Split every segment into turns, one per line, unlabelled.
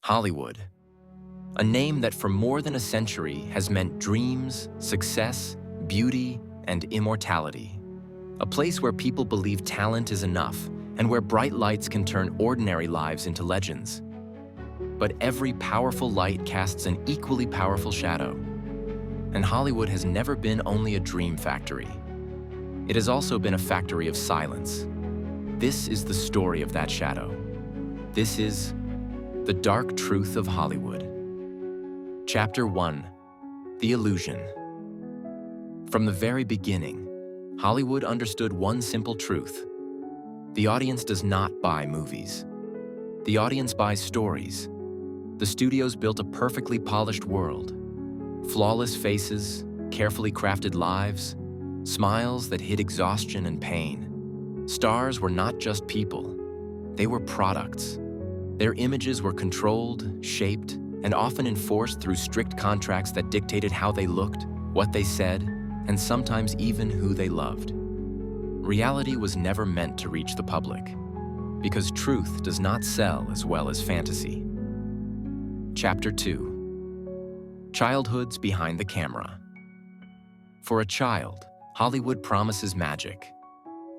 Hollywood, a name that for more than a century has meant dreams, success, beauty, and immortality. A place where people believe talent is enough and where bright lights can turn ordinary lives into legends. But every powerful light casts an equally powerful shadow. And Hollywood has never been only a dream factory. It has also been a factory of silence. This is the story of that shadow. This is the dark truth of Hollywood. Chapter 1: The Illusion. From the very beginning, Hollywood understood one simple truth. The audience does not buy movies. The audience buys stories. The studios built a perfectly polished world. Flawless faces, carefully crafted lives, smiles that hid exhaustion and pain. Stars were not just people. They were products. Their images were controlled, shaped, and often enforced through strict contracts that dictated how they looked, what they said, and sometimes even who they loved. Reality was never meant to reach the public, because truth does not sell as well as fantasy. Chapter 2: Childhoods Behind the Camera. For a child, Hollywood promises magic.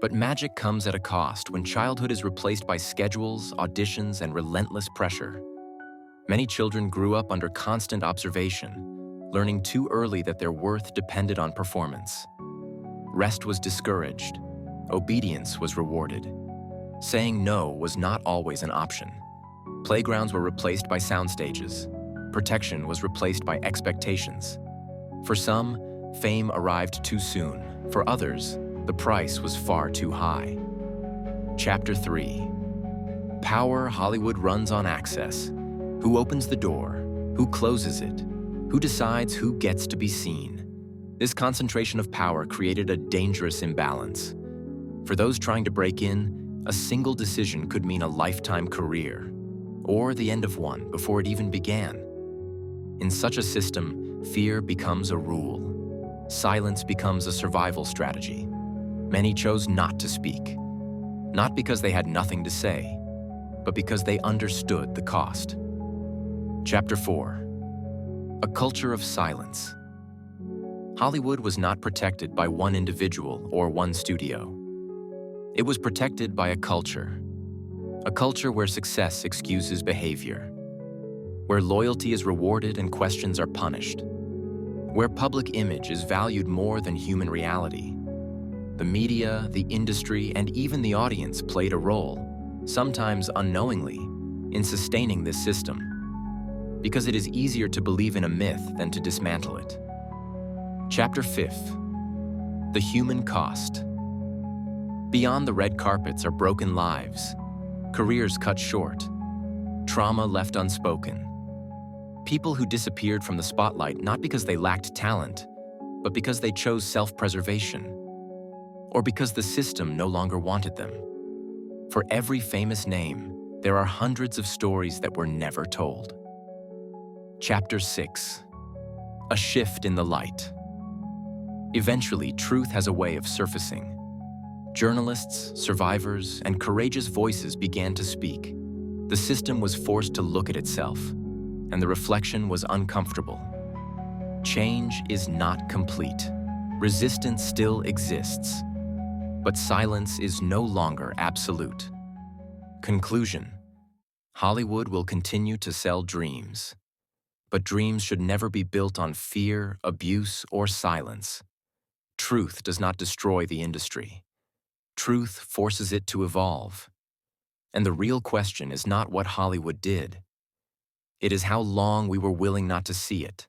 But magic comes at a cost when childhood is replaced by schedules, auditions, and relentless pressure. Many children grew up under constant observation, learning too early that their worth depended on performance. Rest was discouraged. Obedience was rewarded. Saying no was not always an option. Playgrounds were replaced by sound stages. Protection was replaced by expectations. For some, fame arrived too soon. For others, the price was far too high. Chapter 3: Power Hollywood runs on access. Who opens the door? Who closes it? Who decides who gets to be seen? This concentration of power created a dangerous imbalance. For those trying to break in, a single decision could mean a lifetime career, or the end of one before it even began. In such a system, fear becomes a rule. Silence becomes a survival strategy. Many chose not to speak, not because they had nothing to say, but because they understood the cost. Chapter 4: A Culture of Silence. Hollywood was not protected by one individual or one studio. It was protected by a culture where success excuses behavior, where loyalty is rewarded and questions are punished, where public image is valued more than human reality. The media, the industry, and even the audience played a role, sometimes unknowingly, in sustaining this system, because it is easier to believe in a myth than to dismantle it. Chapter 5: The Human Cost. Beyond the red carpets are broken lives, careers cut short, trauma left unspoken. People who disappeared from the spotlight not because they lacked talent, but because they chose self-preservation, or because the system no longer wanted them. For every famous name, there are hundreds of stories that were never told. Chapter 6: A Shift in the Light. Eventually, truth has a way of surfacing. Journalists, survivors, and courageous voices began to speak. The system was forced to look at itself, and the reflection was uncomfortable. Change is not complete. Resistance still exists. But silence is no longer absolute. Conclusion: Hollywood will continue to sell dreams. But dreams should never be built on fear, abuse, or silence. Truth does not destroy the industry. Truth forces it to evolve. And the real question is not what Hollywood did. It is how long we were willing not to see it.